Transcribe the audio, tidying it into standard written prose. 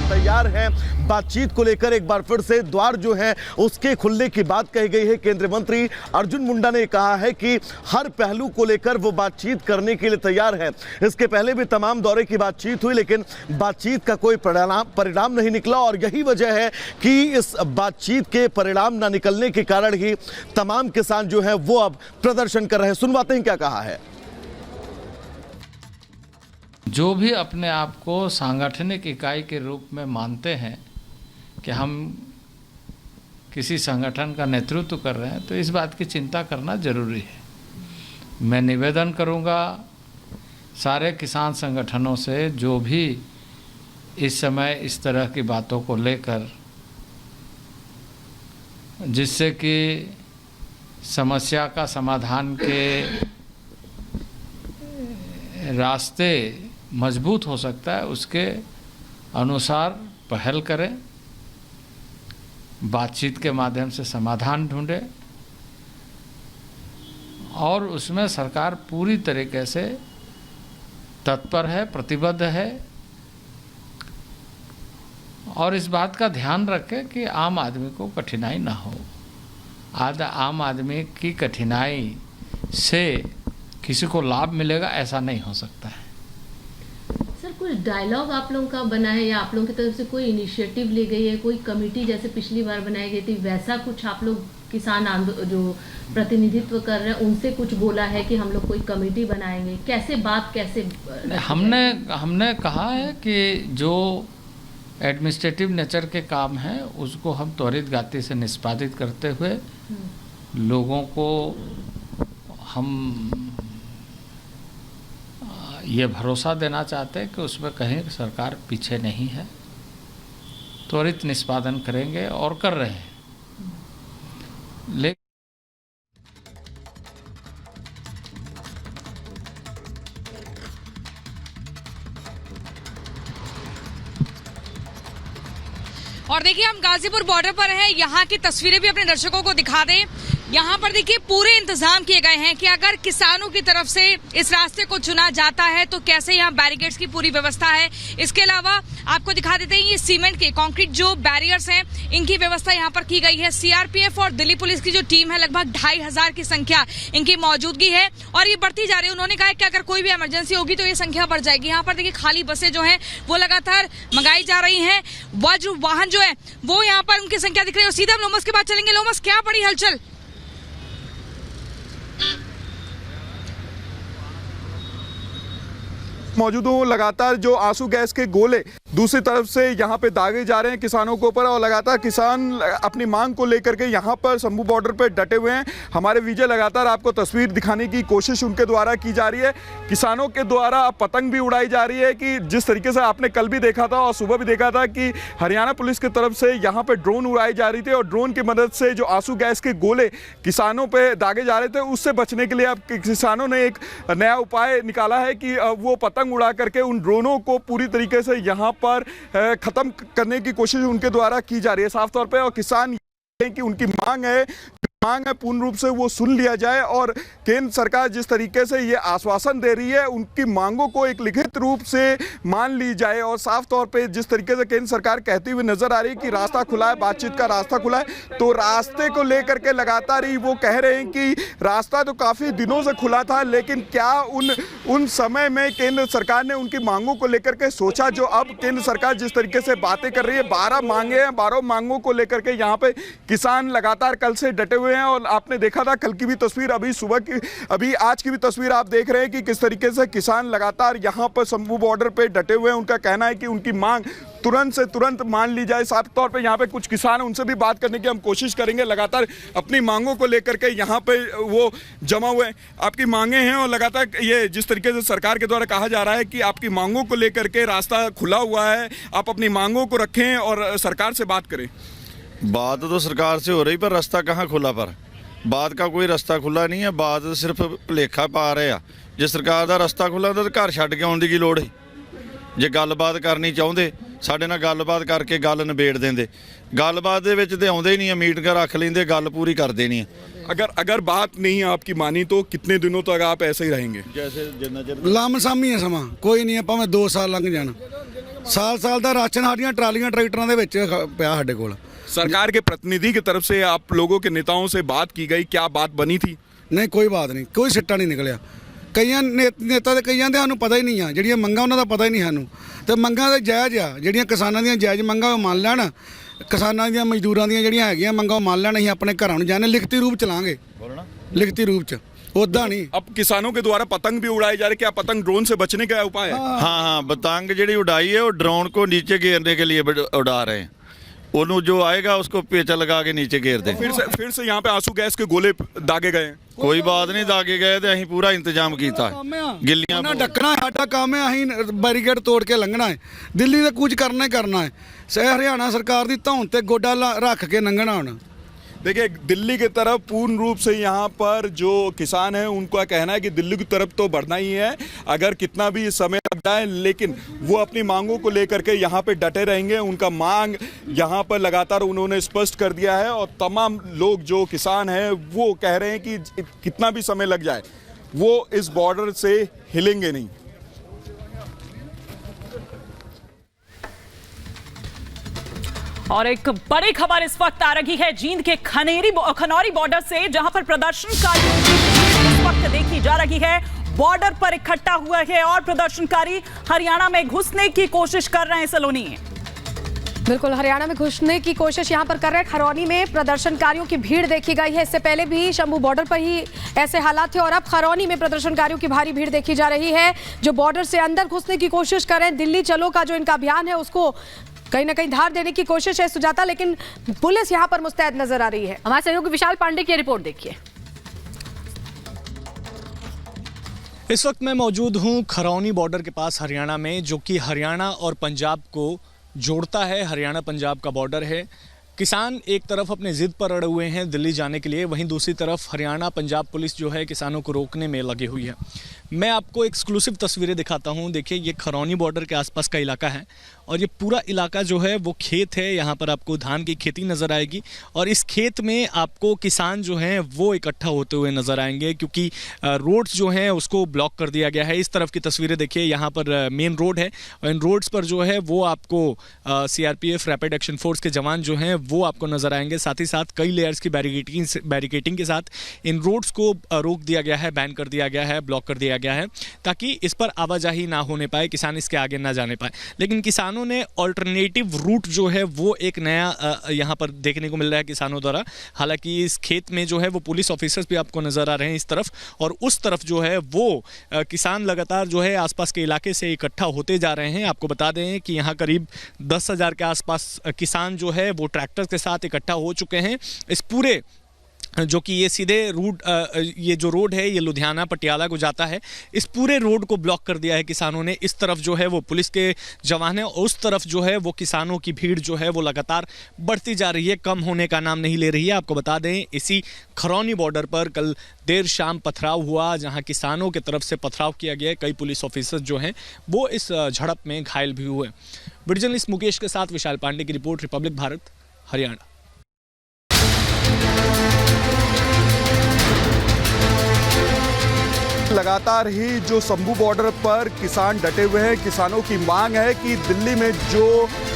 तैयार हैं। बातचीत को लेकर एक बार फिर से द्वार जो है उसके खुलने की बात कही गई है। केंद्रीय मंत्री अर्जुन मुंडा ने कहा है कि हर पहलू को लेकर वो बातचीत करने के लिए तैयार है। इसके पहले भी तमाम दौरे की बातचीत हुई, लेकिन बातचीत का कोई परिणाम नहीं निकला और यही वजह है कि इस बातचीत के परिणाम न निकलने के कारण ही तमाम किसान जो है वो अब प्रदर्शन कर रहे हैं। सुनवाते हैं क्या कहा है। जो भी अपने आप को सांगठनिक इकाई के रूप में मानते हैं कि हम किसी संगठन का नेतृत्व कर रहे हैं, तो इस बात की चिंता करना जरूरी है। मैं निवेदन करूंगा सारे किसान संगठनों से, जो भी इस समय इस तरह की बातों को लेकर, जिससे कि समस्या का समाधान के रास्ते मजबूत हो सकता है, उसके अनुसार पहल करें, बातचीत के माध्यम से समाधान ढूंढें और उसमें सरकार पूरी तरीके से तत्पर है, प्रतिबद्ध है और इस बात का ध्यान रखें कि आम आदमी को कठिनाई ना हो। आम आदमी की कठिनाई से किसी को लाभ मिलेगा, ऐसा नहीं हो सकता है। सर, कुछ डायलॉग आप लोगों का बना है या आप लोगों की तरफ से कोई इनिशिएटिव ली गई है, कोई कमेटी जैसे पिछली बार बनाई गई थी, वैसा कुछ आप लोग किसान जो प्रतिनिधित्व कर रहे हैं उनसे कुछ बोला है कि हम लोग कोई कमेटी बनाएंगे? कैसे हमने कहा है कि जो एडमिनिस्ट्रेटिव नेचर के काम हैं उसको हम त्वरित गति से निष्पादित करते हुए लोगों को हम ये भरोसा देना चाहते हैं कि उसमें कहीं सरकार पीछे नहीं है, त्वरित निष्पादन करेंगे और कर रहे हैं। लेकिन और देखिए, हम गाजीपुर बॉर्डर पर हैं, यहाँ की तस्वीरें भी अपने दर्शकों को दिखा दें। यहाँ पर देखिए पूरे इंतजाम किए गए हैं कि अगर किसानों की तरफ से इस रास्ते को चुना जाता है तो कैसे यहाँ बैरिकेड्स की पूरी व्यवस्था है। इसके अलावा आपको दिखा देते हैं ये सीमेंट के कंक्रीट जो बैरियर्स हैं, इनकी व्यवस्था यहाँ पर की गई है। सीआरपीएफ और दिल्ली पुलिस की जो टीम है, लगभग 2500 की संख्या इनकी मौजूदगी है और ये बढ़ती जा रही है। उन्होंने कहा है कि अगर कोई भी इमरजेंसी होगी तो ये संख्या बढ़ जाएगी। यहाँ पर देखिए खाली बसें जो है वो लगातार मंगाई जा रही है। वज्र वाहन जो है वो यहाँ पर उनकी संख्या दिख रही है। सीधा हम लोमस के बाद चलेंगे। लोमस, क्या बड़ी हलचल? मौजूद हूँ। लगातार जो आंसू गैस के गोले दूसरी तरफ से यहाँ पे दागे जा रहे हैं किसानों के ऊपर और लगातार किसान अपनी मांग को लेकर के यहाँ पर शंभू बॉर्डर पे डटे हुए हैं। हमारे विजय लगातार आपको तस्वीर दिखाने की कोशिश उनके द्वारा की जा रही है। किसानों के द्वारा पतंग भी उड़ाई जा रही है कि जिस तरीके से आपने कल भी देखा था और सुबह भी देखा था कि हरियाणा पुलिस की तरफ से यहाँ पर ड्रोन उड़ाई जा रही थी और ड्रोन की मदद से जो आंसू गैस के गोले किसानों पर दागे जा रहे थे, उससे बचने के लिए अब किसानों ने एक नया उपाय निकाला है कि वो पतंग उड़ा करके उन ड्रोनों को पूरी तरीके से यहाँ पर खत्म करने की कोशिश उनके द्वारा की जा रही है साफ तौर पे। और किसान कि उनकी मांग है पूर्ण रूप से वो सुन लिया जाए और केंद्र सरकार जिस तरीके से ये आश्वासन दे रही है उनकी मांगों को एक लिखित रूप से मान ली जाए। और साफ तौर पे जिस तरीके से केंद्र सरकार कहती हुई नजर आ रही है कि रास्ता खुला है, बातचीत का रास्ता खुला है, तो रास्ते को लेकर के लगातार ही वो कह रहे हैं कि रास्ता तो काफ़ी दिनों से खुला था, लेकिन क्या उन समय में केंद्र सरकार ने उनकी मांगों को लेकर के सोचा? जो अब केंद्र सरकार जिस तरीके से बातें कर रही है, 12 मांगे हैं, 12 मांगों को लेकर के यहाँ पे किसान लगातार कल से डटे हुए हैं। और आपने देखा था कल की भी तस्वीर, अभी सुबह की, अभी आज की भी तस्वीर आप देख रहे हैं कि किस तरीके से किसान लगातार यहाँ पर शंभू बॉर्डर पे डटे हुए हैं। उनका कहना है कि उनकी मांग तुरंत से तुरंत मान ली जाए। साफ तौर पे यहाँ पे कुछ किसान हैं, उनसे भी बात करने की हम कोशिश करेंगे। लगातार अपनी मांगों को लेकर के यहाँ पे वो जमा हुए हैं। आपकी मांगे हैं और लगातार ये जिस तरीके से सरकार के द्वारा कहा जा रहा है कि आपकी मांगों को लेकर के रास्ता खुला हुआ है, आप अपनी मांगों को रखें और सरकार से बात करें। बात तो सरकार से हो रही, पर रास्ता कहाँ खुला? पर बात का कोई रास्ता खुला नहीं है। बात सिर्फ भुलेखा पा रहे आ। जे सरकार का रास्ता खुला ਹੁੰਦਾ ਤਾਂ घर ਛੱਡ ਕੇ ਆਉਣ ਦੀ ਕੀ ਲੋੜ ਹੈ? ਜੇ ਗੱਲਬਾਤ ਕਰਨੀ ਚਾਹੁੰਦੇ ਸਾਡੇ ਨਾਲ ਗੱਲਬਾਤ ਕਰਕੇ ਗੱਲ ਨਿਬੇੜ ਦਿੰਦੇ। ਗੱਲਬਾਤ ਦੇ ਵਿੱਚ ਤੇ ਆਉਂਦੇ ਹੀ ਨਹੀਂ, ਮੀਟਿੰਗ ਰੱਖ ਲੈਂਦੇ, ਗੱਲ ਪੂਰੀ ਕਰਦੇ नहीं है। अगर बात नहीं आपकी मानी तो कितने दिनों तक आप ऐसे ही रहेंगे? जैसे जिन्ना चਿਰ लामसामी है समा कोई नहीं है, भावें 2 साल लंघ जान। ਸਾਲ ਦਾ ਰਾਸ਼ਨ ਸਾਡੀਆਂ ਟਰਾਲੀਆਂ ਟਰੈਕਟਰਾਂ ਦੇ ਵਿੱਚ ਪਿਆ ਸਾਡੇ ਕੋਲ। सरकार के प्रतिनिधि की तरफ से आप लोगों के नेताओं से बात की गई, क्या बात बनी थी? ਨਹੀਂ ਕੋਈ ਬਾਤ ਨਹੀਂ, ਕੋਈ ਸਿੱਟਾ ਨਹੀਂ ਨਿਕਲਿਆ। ਕਈਆਂ ਨੇਤਾ ਦੇ ਕਈਆਂ ਦੇ ਸਾਨੂੰ ਪਤਾ ਹੀ ਨਹੀਂ ਆ, ਜਿਹੜੀਆਂ ਮੰਗਾਂ ਉਹਨਾਂ ਦਾ ਪਤਾ ਹੀ ਨਹੀਂ ਸਾਨੂੰ। ਤੇ ਮੰਗਾਂ ਦੇ ਜਾਇਜ਼ ਆ, ਜਿਹੜੀਆਂ ਕਿਸਾਨਾਂ ਦੀਆਂ ਜਾਇਜ਼ ਮੰਗਾਂ ਉਹ ਮੰਨ ਲੈਣ। ਕਿਸਾਨਾਂ ਦੀਆਂ ਮਜ਼ਦੂਰਾਂ ਦੀਆਂ ਜਿਹੜੀਆਂ ਹੈਗੀਆਂ ਮੰਗਾਂ ਉਹ ਮੰਨ ਲੈਣ। ਅਸੀਂ ਆਪਣੇ ਘਰਾਂ ਨੂੰ ਜਾਣੇ ਲਿਖਤੀ ਰੂਪ ਚ ਲਾਂਗੇ, ਲਿਖਤੀ रूप च उदा नहीं। अब किसानों के द्वारा पतंग भी उड़ाए जा रहे, क्या पतंग ड्रोन से बचने का उपाय है? हाँ, पतंग जी उड़ाई है वो ड्रोन को नीचे घेरने के लिए उड़ा रहे हैं। उन्हों जो आएगा उसको पेचा लगा के नीचे घेर दें। फिर से यहाँ पे आंसू गैस के गोले दागे गए हैं। कोई बात नहीं, दागे गए तो अं पूरा इंतजाम किया गिल्लियां ढकना साडा काम है, अं बैरीकेड तोड़ के लंघना है। दिल्ली से कुछ करना ही करना है। हरियाणा सरकार की धौन ते गोडा रख के लंघना होना। देखिए, दिल्ली की तरफ पूर्ण रूप से यहाँ पर जो किसान है उनका कहना है कि दिल्ली की तरफ तो बढ़ना ही है, अगर कितना भी समय लग जाए, लेकिन वो अपनी मांगों को लेकर के यहाँ पे डटे रहेंगे। उनका मांग यहाँ पर लगातार उन्होंने स्पष्ट कर दिया है और तमाम लोग जो किसान हैं वो कह रहे हैं कि कितना भी समय लग जाए वो इस बॉर्डर से हिलेंगे नहीं। और एक बड़ी खबर इस वक्त आ रही है जींद के खनौरी बॉर्डर से, जहां पर प्रदर्शनकारियों की भीड़ इस वक्त देखी जा रही है। बॉर्डर पर इकट्ठा हुआ है और प्रदर्शनकारी हरियाणा में घुसने की कोशिश कर रहे हैं। सलोनी, बिल्कुल हरियाणा में घुसने की कोशिश यहां पर कर रहे हैं। खरौनी में प्रदर्शनकारियों की भीड़ देखी गई है। इससे पहले भी शंभू बॉर्डर पर ही ऐसे हालात थे और अब खरौनी में प्रदर्शनकारियों की भारी भीड़ देखी जा रही है, जो बॉर्डर से अंदर घुसने की कोशिश कर रहे हैं। दिल्ली चलो का जो इनका अभियान है उसको कहीं ना कहीं धार देने की कोशिश है सुजाता, लेकिन पुलिस यहां पर मुस्तैद नजर आ रही है। हमारे सहयोगी विशाल पांडे की रिपोर्ट देखिए। इस वक्त मैं मौजूद हूं खरौनी बॉर्डर के पास हरियाणा में, जो कि हरियाणा और पंजाब को जोड़ता है। हरियाणा पंजाब का बॉर्डर है। किसान एक तरफ अपने जिद पर अड़े हुए हैं दिल्ली जाने के लिए, वहीं दूसरी तरफ हरियाणा पंजाब पुलिस जो है किसानों को रोकने में लगी हुई है। मैं आपको एक्सक्लूसिव तस्वीरें दिखाता हूं। देखिए, ये खरौनी बॉर्डर के आसपास का इलाका है और ये पूरा इलाका जो है वो खेत है। यहाँ पर आपको धान की खेती नज़र आएगी और इस खेत में आपको किसान जो हैं वो इकट्ठा होते हुए नज़र आएंगे, क्योंकि रोड्स जो हैं उसको ब्लॉक कर दिया गया है। इस तरफ की तस्वीरें देखिए, यहाँ पर मेन रोड है और इन रोड्स पर जो है वो आपको CRPF रैपिड एक्शन फोर्स के जवान जो हैं वो आपको नज़र आएंगे। साथ ही साथ कई लेयर्स की बैरिकेटिंग के साथ इन रोड्स को रोक दिया गया है, बैन कर दिया गया है, ब्लॉक कर दिया गया है, ताकि इस पर आवाजाही ना होने पाए, किसान इसके आगे ना जाने पाए। लेकिन किसानों ने ऑल्टरनेटिव रूट जो है वो एक नया यहाँ पर देखने को मिल रहा है किसानों द्वारा। हालांकि इस खेत में जो है वो पुलिस ऑफिसर्स भी आपको नज़र आ रहे हैं इस तरफ, और उस तरफ जो है वो किसान लगातार जो है आसपास के इलाके से इकट्ठा होते जा रहे हैं। आपको बता दें कि यहाँ करीब 10,000 के आसपास किसान जो है वो ट्रैक्टर के साथ इकट्ठा हो चुके हैं। इस पूरे जो कि ये सीधे रूट ये जो रोड है ये लुधियाना पटियाला को जाता है, इस पूरे रोड को ब्लॉक कर दिया है किसानों ने। इस तरफ जो है वो पुलिस के जवान हैं और उस तरफ जो है वो किसानों की भीड़ जो है वो लगातार बढ़ती जा रही है, कम होने का नाम नहीं ले रही है। आपको बता दें, इसी खरौनी बॉर्डर पर कल देर शाम पथराव हुआ, जहां किसानों की तरफ से पथराव किया गया। कई पुलिस ऑफिसर्स जो हैं वो इस झड़प में घायल भी हुए। वीडियो जर्नलिस्ट मुकेश के साथ विशाल पांडे की रिपोर्ट, रिपब्लिक भारत, हरियाणा। लगातार ही जो शंभू बॉर्डर पर किसान डटे हुए हैं। किसानों की मांग है कि दिल्ली में जो